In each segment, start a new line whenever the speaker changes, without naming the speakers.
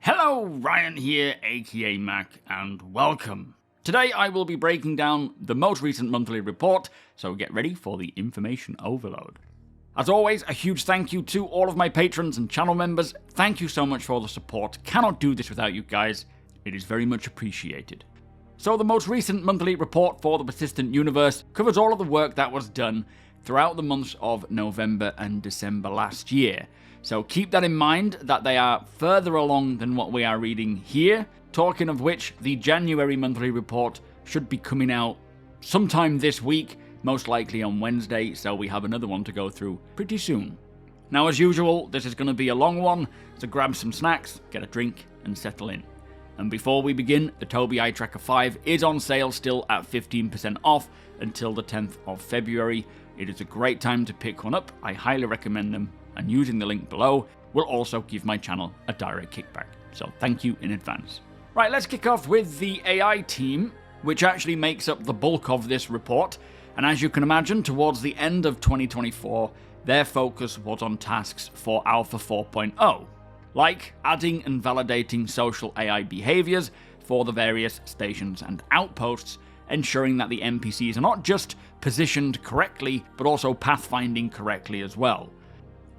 Hello, Ryan here, aka Mac, and welcome. Today I will be breaking down the most recent monthly report, so get ready for the information overload. As always, a huge thank you to all of my patrons and channel members. Thank you so much for the support. Cannot do this without you guys. It is very much appreciated. So the most recent monthly report for the Persistent Universe covers all of the work that was done throughout the months of November and December last year. So keep that in mind, that they are further along than what we are reading here. Talking of which, the January monthly report should be coming out sometime this week, most likely on Wednesday, so we have another one to go through pretty soon. Now, as usual, this is going to be a long one, so grab some snacks, get a drink, and settle in. And before we begin, the TOBII Eye Tracker 5 is on sale still at 15% off until the 10th of February. It is a great time to pick one up. I highly recommend them, and using the link below will also give my channel a direct kickback. So thank you in advance. Right, let's kick off with the AI team, which actually makes up the bulk of this report. And as you can imagine, towards the end of 2024, their focus was on tasks for Alpha 4.0, like adding and validating social AI behaviors for the various stations and outposts, ensuring that the NPCs are not just positioned correctly, but also pathfinding correctly as well.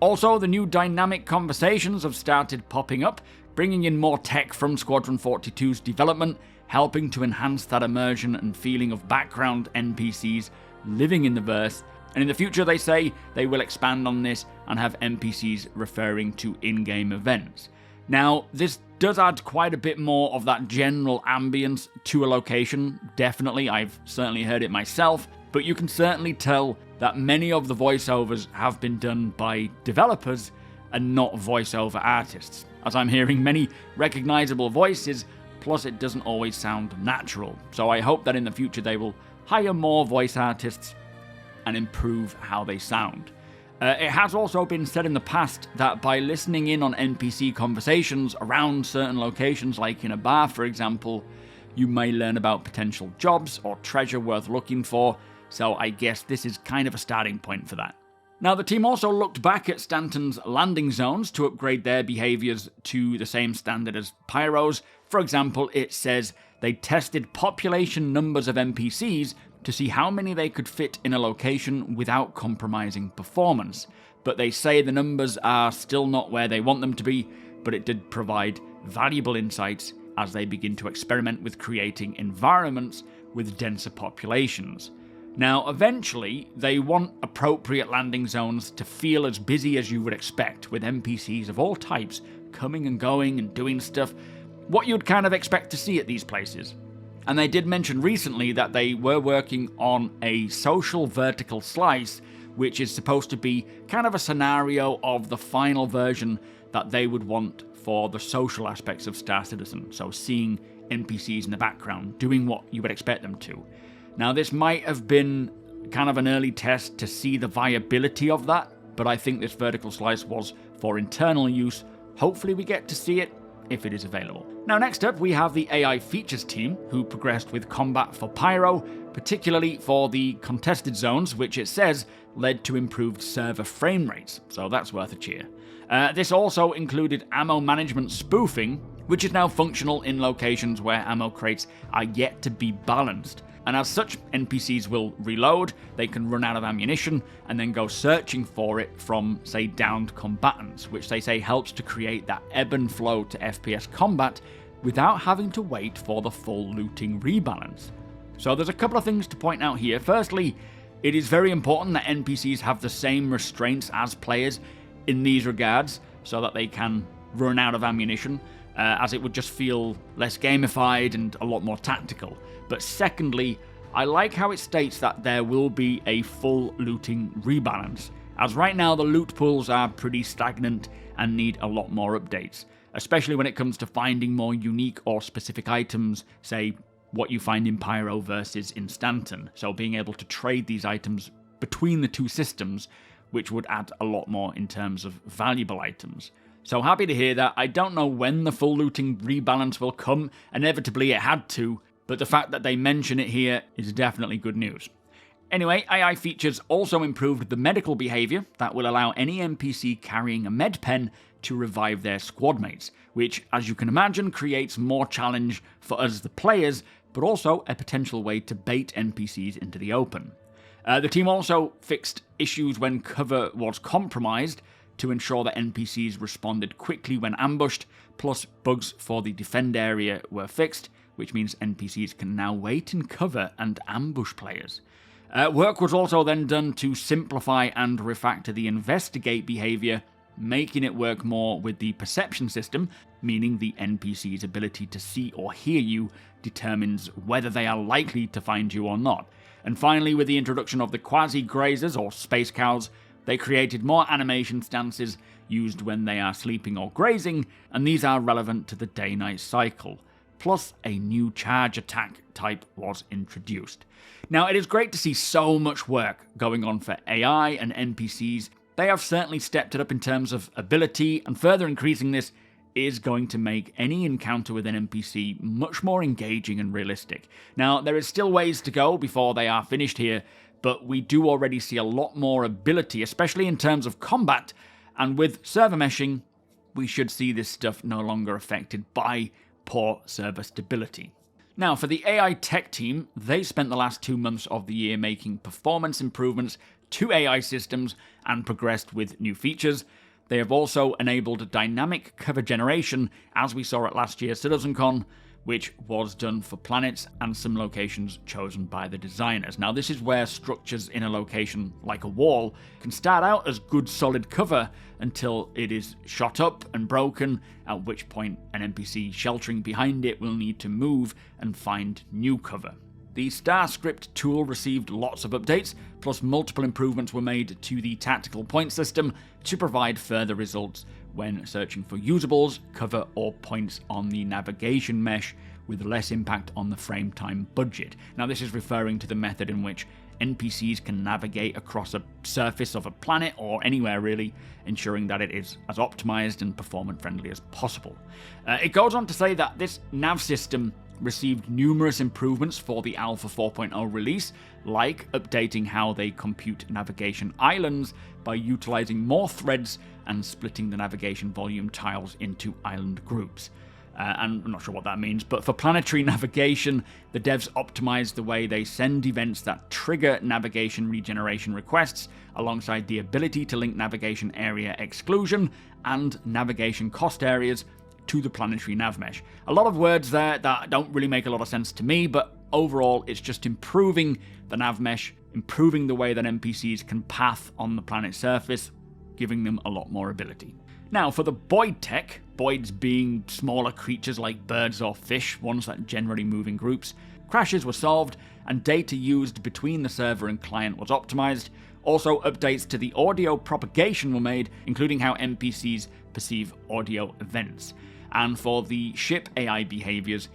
Also, the new dynamic conversations have started popping up, bringing in more tech from Squadron 42's development, helping to enhance that immersion and feeling of background NPCs living in the verse. And in the future, they say they will expand on this and have NPCs referring to in-game events. Now, this does add quite a bit more of that general ambience to a location, definitely. I've certainly heard it myself, but you can certainly tell that many of the voiceovers have been done by developers and not voiceover artists, as I'm hearing many recognizable voices, plus it doesn't always sound natural. So I hope that in the future they will hire more voice artists and improve how they sound. It has also been said in the past that by listening in on NPC conversations around certain locations, like in a bar for example, you may learn about potential jobs or treasure worth looking for, so I guess this is kind of a starting point for that. Now, the team also looked back at Stanton's landing zones to upgrade their behaviors to the same standard as Pyro's. For example, it says they tested population numbers of NPCs to see how many they could fit in a location without compromising performance. But they say the numbers are still not where they want them to be, but it did provide valuable insights as they begin to experiment with creating environments with denser populations. Now, eventually, they want appropriate landing zones to feel as busy as you would expect, with NPCs of all types coming and going and doing stuff, what you'd kind of expect to see at these places. And they did mention recently that they were working on a social vertical slice, which is supposed to be kind of a scenario of the final version that they would want for the social aspects of Star Citizen, so seeing NPCs in the background, doing what you would expect them to. Now, this might have been kind of an early test to see the viability of that, but I think this vertical slice was for internal use. Hopefully we get to see it if it is available. Now, next up, we have the AI features team, who progressed with combat for Pyro, particularly for the contested zones, which it says led to improved server frame rates, so that's worth a cheer. This also included ammo management spoofing, which is now functional in locations where ammo crates are yet to be balanced. And as such, NPCs will reload, they can run out of ammunition, and then go searching for it from, say, downed combatants, which they say helps to create that ebb and flow to FPS combat without having to wait for the full looting rebalance. So there's a couple of things to point out here. Firstly, it is very important that NPCs have the same restraints as players in these regards, so that they can run out of ammunition, as it would just feel less gamified and a lot more tactical. But secondly, I like how it states that there will be a full looting rebalance, as right now the loot pools are pretty stagnant and need a lot more updates, especially when it comes to finding more unique or specific items, say what you find in Pyro versus in Stanton, so being able to trade these items between the two systems, which would add a lot more in terms of valuable items. So happy to hear that. I don't know when the full looting rebalance will come, inevitably it had to, but the fact that they mention it here is definitely good news. Anyway, AI features also improved the medical behavior that will allow any NPC carrying a med pen to revive their squad mates, which, as you can imagine, creates more challenge for us the players, but also a potential way to bait NPCs into the open. The team also fixed issues when cover was compromised to ensure that NPCs responded quickly when ambushed, plus bugs for the defend area were fixed, which means NPCs can now wait in cover and ambush players. Work was also then done to simplify and refactor the investigate behavior, making it work more with the perception system, meaning the NPC's ability to see or hear you determines whether they are likely to find you or not. And finally, with the introduction of the quasi-grazers or space cows, they created more animation stances used when they are sleeping or grazing, and these are relevant to the day-night cycle. Plus, a new charge attack type was introduced. Now, it is great to see so much work going on for AI and NPCs. They have certainly stepped it up in terms of ability, and further increasing this is going to make any encounter with an NPC much more engaging and realistic. Now, there is still ways to go before they are finished here, but we do already see a lot more ability, especially in terms of combat, and with server meshing, we should see this stuff no longer affected by poor server stability. Now, for the AI tech team, they spent the last 2 months of the year making performance improvements to AI systems and progressed with new features. They have also enabled dynamic cover generation, as we saw at last year's CitizenCon, which was done for planets and some locations chosen by the designers. Now, this is where structures in a location, like a wall, can start out as good solid cover until it is shot up and broken, at which point an NPC sheltering behind it will need to move and find new cover. The StarScript tool received lots of updates, plus multiple improvements were made to the tactical point system to provide further results when searching for usables, cover, or points on the navigation mesh, with less impact on the frame time budget. Now, this is referring to the method in which NPCs can navigate across a surface of a planet or anywhere really, ensuring that it is as optimized and performance friendly as possible. It goes on to say that this nav system received numerous improvements for the Alpha 4.0 release, like updating how they compute navigation islands by utilizing more threads and splitting the navigation volume tiles into island groups. And I'm not sure what that means, but for planetary navigation, the devs optimized the way they send events that trigger navigation regeneration requests, alongside the ability to link navigation area exclusion and navigation cost areas to the planetary nav mesh. A lot of words there that don't really make a lot of sense to me, but overall it's just improving the nav mesh, improving the way that NPCs can path on the planet's surface, giving them a lot more ability. Now, for the Boyd tech, Boyds being smaller creatures like birds or fish, ones that generally move in groups, crashes were solved and data used between the server and client was optimized. Also, updates to the audio propagation were made, including how NPCs perceive audio events. And for the ship AI behaviors,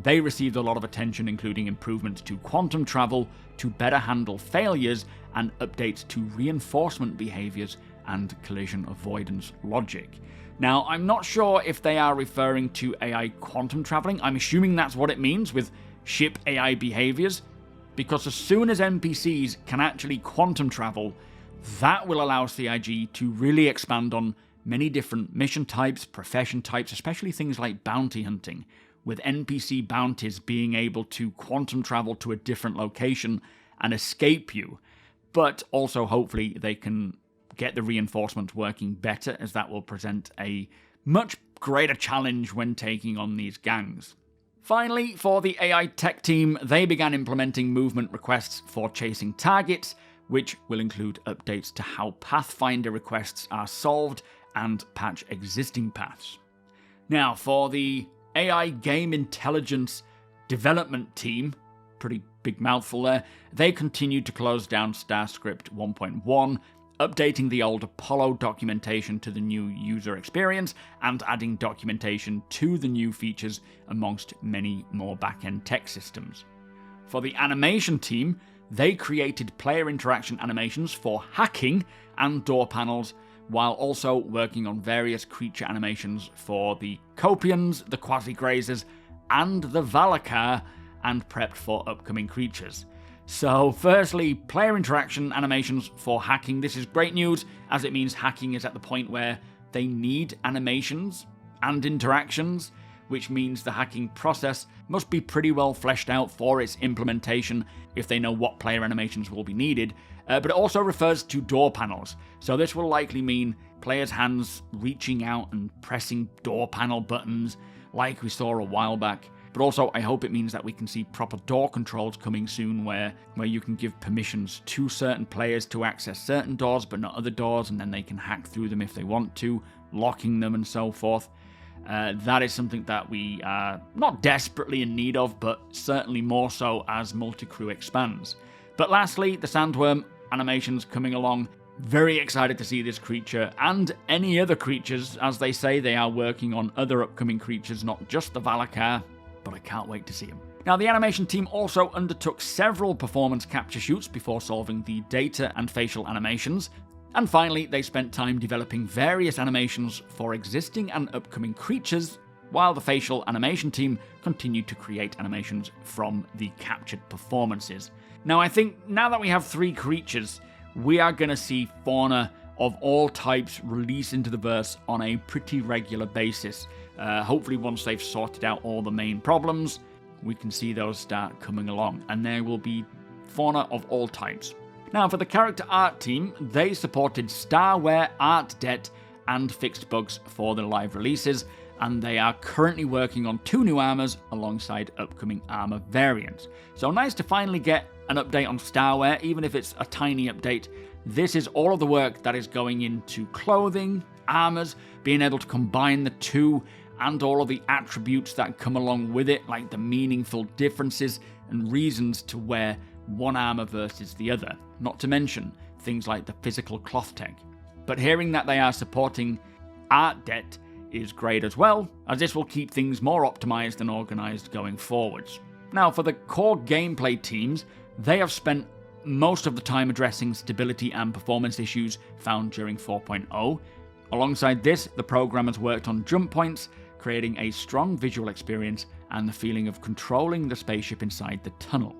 they received a lot of attention, including improvements to quantum travel, to better handle failures, and updates to reinforcement behaviors and collision avoidance logic. Now, I'm not sure if they are referring to AI quantum traveling. I'm assuming that's what it means with ship AI behaviors, because as soon as NPCs can actually quantum travel, that will allow CIG to really expand on many different mission types, profession types, especially things like bounty hunting, with NPC bounties being able to quantum travel to a different location and escape you. But also, hopefully, they can get the reinforcement working better, as that will present a much greater challenge when taking on these gangs. Finally, for the AI tech team, they began implementing movement requests for chasing targets, which will include updates to how Pathfinder requests are solved and patch existing paths. Now, for the AI game intelligence development team, pretty big mouthful there, they continued to close down StarScript 1.1, updating the old Apollo documentation to the new user experience and adding documentation to the new features amongst many more back-end tech systems. For the animation team, they created player interaction animations for hacking and door panels, while also working on various creature animations for the Copians, the Quasi-Grazers, and the Valakar, and prepped for upcoming creatures. So firstly, player interaction animations for hacking. This is great news, as it means hacking is at the point where they need animations and interactions, which means the hacking process must be pretty well fleshed out for its implementation if they know what player animations will be needed. But it also refers to door panels, so this will likely mean players' hands reaching out and pressing door panel buttons like we saw a while back. But also, I hope it means that we can see proper door controls coming soon where you can give permissions to certain players to access certain doors but not other doors, and then they can hack through them if they want to, locking them and so forth. That is something that we are not desperately in need of, but certainly more so as multi-crew expands. But lastly, the Sandworm animations coming along. Very excited to see this creature and any other creatures. As they say, they are working on other upcoming creatures, not just the Valakar, but I can't wait to see them. Now, the animation team also undertook several performance capture shoots before solving the data and facial animations. And finally, they spent time developing various animations for existing and upcoming creatures, while the facial animation team continued to create animations from the captured performances. Now, I think now that we have 3 creatures, we are going to see fauna of all types release into the verse on a pretty regular basis. Hopefully, once they've sorted out all the main problems, we can see those start coming along, and there will be fauna of all types. Now, for the character art team, they supported Starware, Art Det, and fixed bugs for the live releases, and they are currently working on 2 new armors alongside upcoming armor variants. So nice to finally get an update on Starware, even if it's a tiny update. This is all of the work that is going into clothing, armors, being able to combine the two, and all of the attributes that come along with it, like the meaningful differences and reasons to wear one armor versus the other, not to mention things like the physical cloth tech. But hearing that they are supporting Art Det is great as well, as this will keep things more optimized and organized going forwards. Now, for the core gameplay teams, they have spent most of the time addressing stability and performance issues found during 4.0. Alongside this, the programmers worked on jump points, creating a strong visual experience and the feeling of controlling the spaceship inside the tunnel.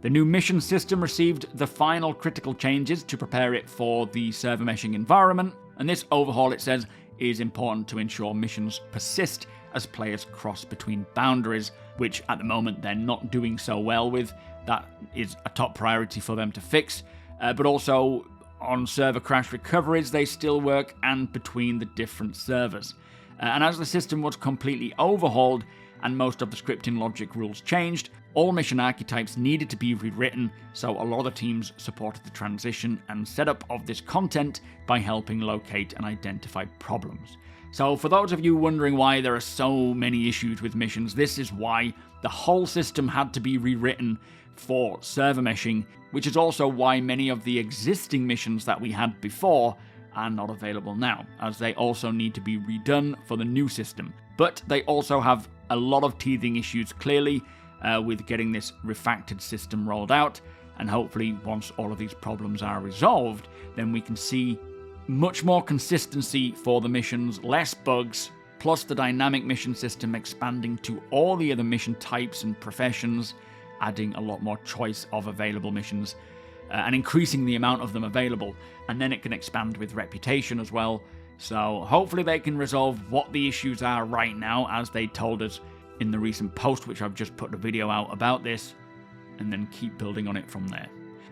The new mission system received the final critical changes to prepare it for the server meshing environment, and this overhaul, it says, is important to ensure missions persist as players cross between boundaries, which at the moment they're not doing so well with. That is a top priority for them to fix, but also on server crash recoveries, they still work, and between the different servers. And as the system was completely overhauled and most of the scripting logic rules changed, all mission archetypes needed to be rewritten, so a lot of the teams supported the transition and setup of this content by helping locate and identify problems. So for those of you wondering why there are so many issues with missions, this is why the whole system had to be rewritten for server meshing, which is also why many of the existing missions that we had before are not available now, as they also need to be redone for the new system. But they also have a lot of teething issues, clearly, with getting this refactored system rolled out, and hopefully once all of these problems are resolved, then we can see much more consistency for the missions, less bugs, plus the dynamic mission system expanding to all the other mission types and professions, adding a lot more choice of available missions, and increasing the amount of them available, and then it can expand with reputation as well. So hopefully they can resolve what the issues are right now, as they told us in the recent post, which I've just put a video out about this, and then keep building on it from there.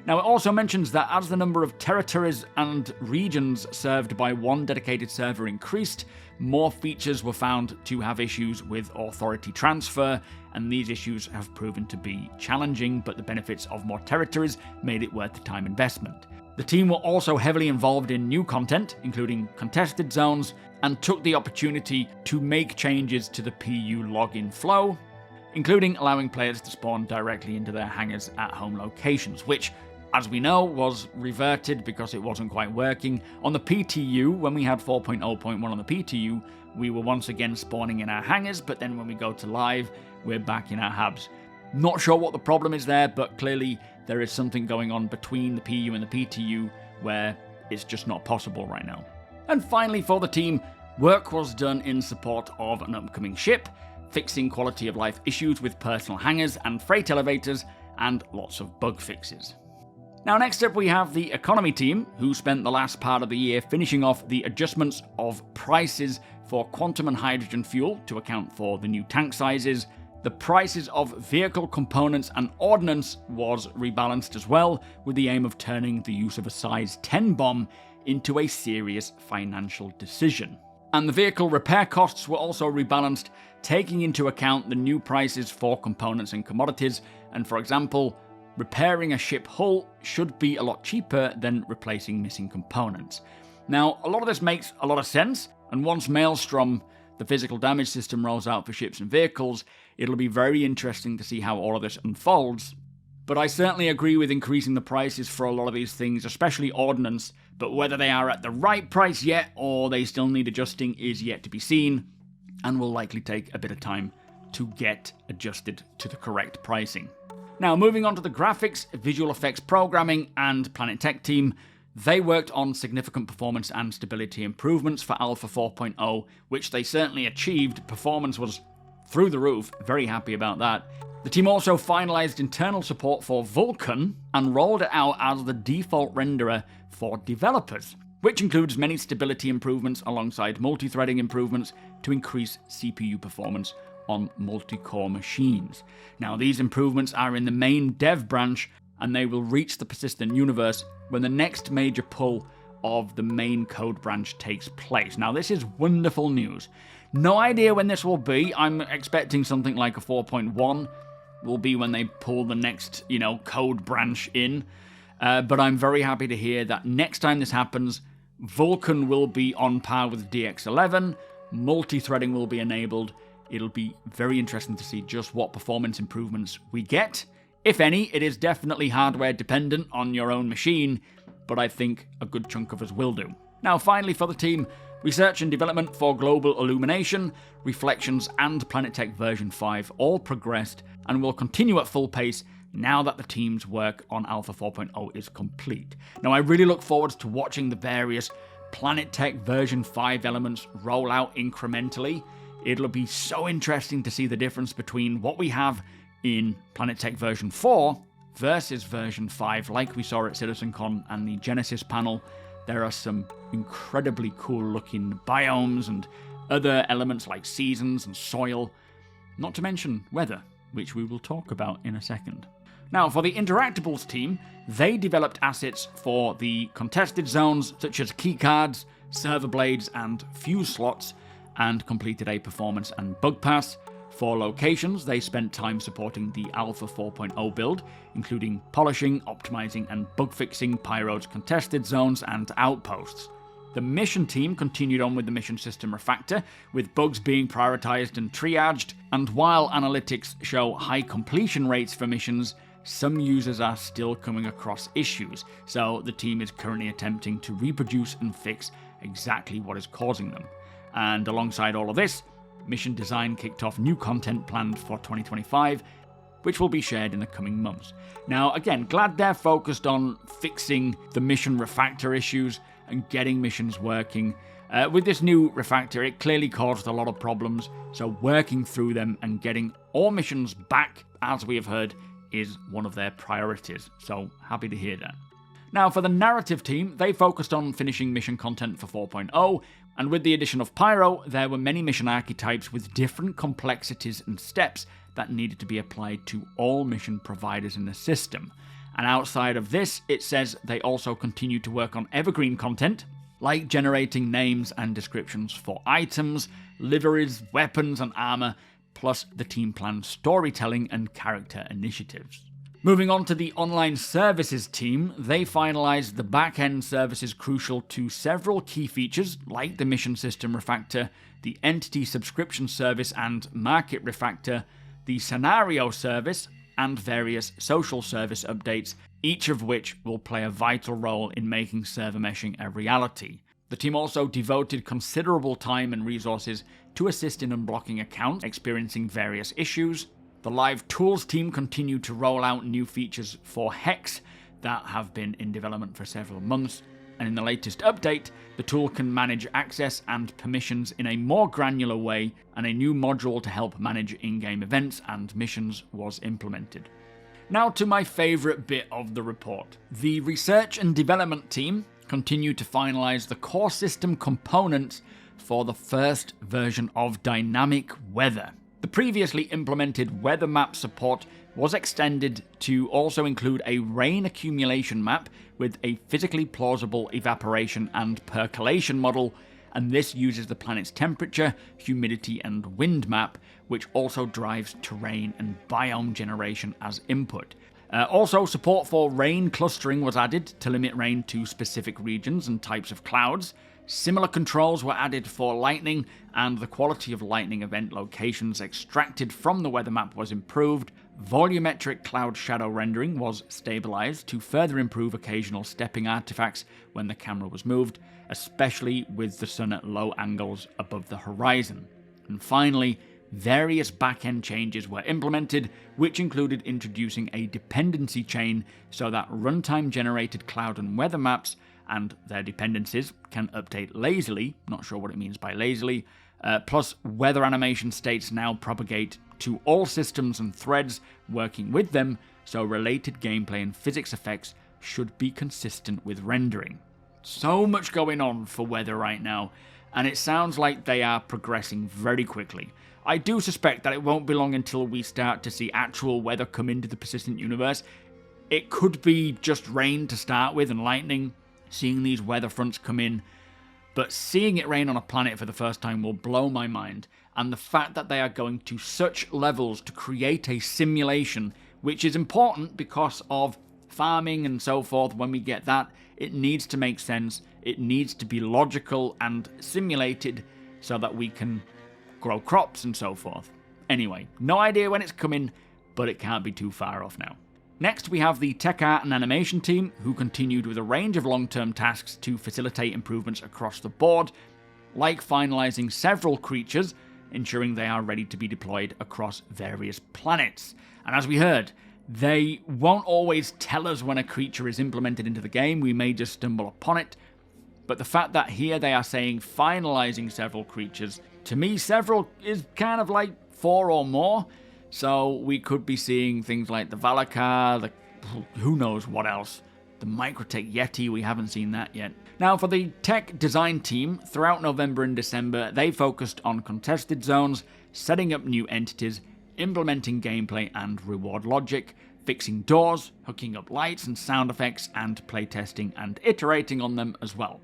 Now, it also mentions that as the number of territories and regions served by one dedicated server increased, more features were found to have issues with authority transfer, and these issues have proven to be challenging, but the benefits of more territories made it worth the time investment. The team were also heavily involved in new content, including contested zones, and took the opportunity to make changes to the PU login flow, including allowing players to spawn directly into their hangars at home locations, which, as we know, was reverted because it wasn't quite working. On the PTU, when we had 4.0.1 on the PTU, we were once again spawning in our hangars, but then when we go to live, we're back in our hubs. Not sure what the problem is there, but clearly there is something going on between the PU and the PTU where it's just not possible right now. And finally, for the team, work was done in support of an upcoming ship, fixing quality of life issues with personal hangars and freight elevators, and lots of bug fixes. Now next up we have the economy team, who spent the last part of the year finishing off the adjustments of prices for quantum and hydrogen fuel to account for the new tank sizes. The prices of vehicle components and ordnance was rebalanced as well, with the aim of turning the use of a size 10 bomb into a serious financial decision. And the vehicle repair costs were also rebalanced, taking into account the new prices for components and commodities, and for example, repairing a ship hull should be a lot cheaper than replacing missing components. Now, a lot of this makes a lot of sense, and once Maelstrom, the physical damage system, rolls out for ships and vehicles, it'll be very interesting to see how all of this unfolds. But I certainly agree with increasing the prices for a lot of these things, especially ordnance, but whether they are at the right price yet or they still need adjusting is yet to be seen, and will likely take a bit of time to get adjusted to the correct pricing. Now, moving on to the graphics, visual effects programming, and Planet Tech team, they worked on significant performance and stability improvements for Alpha 4.0, which they certainly achieved. Performance was through the roof, very happy about that. The team also finalized internal support for Vulkan and rolled it out as the default renderer for developers, which includes many stability improvements alongside multi-threading improvements to increase CPU performance on multi-core machines. Now, these improvements are in the main dev branch, and they will reach the persistent universe when the next major pull of the main code branch takes place. Now, this is wonderful news. No idea when this will be. I'm expecting something like a 4.1 will be when they pull the next, code branch in. But I'm very happy to hear that next time this happens, Vulkan will be on par with DX11, multi-threading will be enabled. It'll be very interesting to see just what performance improvements we get. If any, it is definitely hardware dependent on your own machine, but I think a good chunk of us will do. Now, finally for the team, research and development for Global Illumination, Reflections, and Planet Tech version 5 all progressed and will continue at full pace now that the team's work on Alpha 4.0 is complete. Now, I really look forward to watching the various Planet Tech version 5 elements roll out incrementally. It'll be so interesting to see the difference between what we have in Planet Tech version 4 versus version 5, like we saw at CitizenCon and the Genesis panel. There are some incredibly cool looking biomes and other elements like seasons and soil, not to mention weather, which we will talk about in a second. Now, for the Interactables team, they developed assets for the contested zones such as keycards, server blades, and fuse slots, and completed a performance and bug pass. For locations, they spent time supporting the Alpha 4.0 build, including polishing, optimizing, and bug fixing Pyro's contested zones and outposts. The mission team continued on with the mission system refactor, with bugs being prioritized and triaged, and while analytics show high completion rates for missions, some users are still coming across issues, so the team is currently attempting to reproduce and fix exactly what is causing them. And alongside all of this, mission design kicked off new content planned for 2025, which will be shared in the coming months. Now, again, glad they're focused on fixing the mission refactor issues and getting missions working. With this new refactor, it clearly caused a lot of problems, so working through them and getting all missions back, as we have heard, is one of their priorities, so happy to hear that. Now, for the narrative team, they focused on finishing mission content for 4.0, and with the addition of Pyro, there were many mission archetypes with different complexities and steps that needed to be applied to all mission providers in the system. And outside of this, it says they also continue to work on evergreen content, like generating names and descriptions for items, liveries, weapons, and armor, plus the team plans storytelling and character initiatives. Moving on to the online services team, they finalized the back-end services crucial to several key features like the mission system refactor, the entity subscription service and market refactor, the scenario service, and various social service updates, each of which will play a vital role in making server meshing a reality. The team also devoted considerable time and resources to assist in unblocking accounts experiencing various issues. The live tools team continued to roll out new features for Hex that have been in development for several months, and in the latest update, the tool can manage access and permissions in a more granular way, and a new module to help manage in-game events and missions was implemented. Now to my favourite bit of the report. The research and development team continue to finalise the core system components for the first version of dynamic weather. The previously implemented weather map support was extended to also include a rain accumulation map with a physically plausible evaporation and percolation model, and this uses the planet's temperature, humidity and wind map, which also drives terrain and biome generation as input. Also, support for rain clustering was added to limit rain to specific regions and types of clouds. Similar controls were added for lightning, and the quality of lightning event locations extracted from the weather map was improved. Volumetric cloud shadow rendering was stabilized to further improve occasional stepping artifacts when the camera was moved, especially with the sun at low angles above the horizon. And finally, various back-end changes were implemented, which included introducing a dependency chain so that runtime generated cloud and weather maps and their dependencies can update lazily, not sure what it means by lazily, plus weather animation states now propagate to all systems and threads working with them, so related gameplay and physics effects should be consistent with rendering. So much going on for weather right now, and it sounds like they are progressing very quickly. I do suspect that it won't be long until we start to see actual weather come into the persistent universe. It could be just rain to start with and lightning, seeing these weather fronts come in, but seeing it rain on a planet for the first time will blow my mind, and the fact that they are going to such levels to create a simulation, which is important because of farming and so forth. When we get that, it needs to make sense, it needs to be logical and simulated so that we can grow crops and so forth. Anyway, no idea when it's coming, but it can't be too far off now. Next, we have the tech art and animation team, who continued with a range of long-term tasks to facilitate improvements across the board, like finalizing several creatures, ensuring they are ready to be deployed across various planets. And as we heard, they won't always tell us when a creature is implemented into the game, we may just stumble upon it, but the fact that here they are saying finalizing several creatures, to me several is kind of like 4 or more. So we could be seeing things like the Valakar, who knows what else. The Microtech Yeti, we haven't seen that yet. Now for the tech design team, throughout November and December, they focused on contested zones, setting up new entities, implementing gameplay and reward logic, fixing doors, hooking up lights and sound effects, and playtesting and iterating on them as well.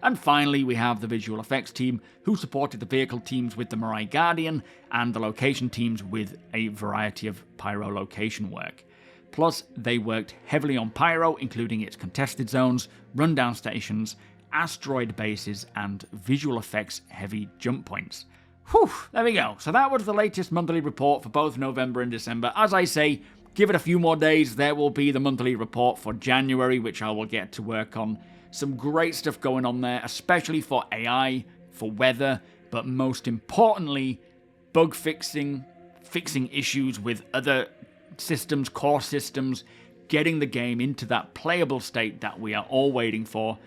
And finally, we have the visual effects team, who supported the vehicle teams with the Mirai Guardian, and the location teams with a variety of pyro location work. Plus, they worked heavily on pyro, including its contested zones, rundown stations, asteroid bases, and visual effects heavy jump points. Whew, there we go. So that was the latest monthly report for both November and December. As I say, give it a few more days, there will be the monthly report for January, which I will get to work on. Some great stuff going on there, especially for AI, for weather, but most importantly, bug fixing, fixing issues with other systems, core systems, getting the game into that playable state that we are all waiting for,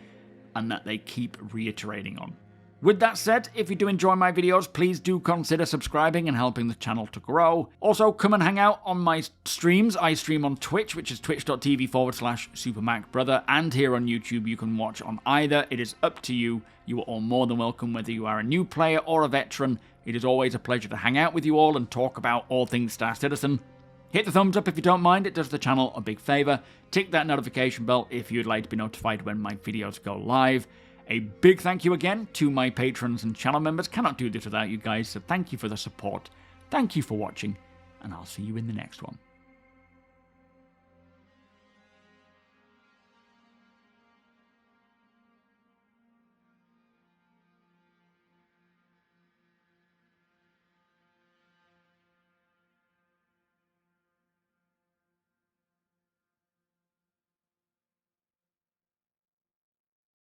and that they keep reiterating on. With that said, if you do enjoy my videos, please do consider subscribing and helping the channel to grow. Also, come and hang out on my streams. I stream on Twitch, which is twitch.tv/SuperMacBrother, and here on YouTube you can watch on either. It is up to you. You are all more than welcome, whether you are a new player or a veteran. It is always a pleasure to hang out with you all and talk about all things Star Citizen. Hit the thumbs up if you don't mind, it does the channel a big favour. Tick that notification bell if you'd like to be notified when my videos go live. A big thank you again to my patrons and channel members. Cannot do this without you guys, so thank you for the support. Thank you for watching, and I'll see you in the next one.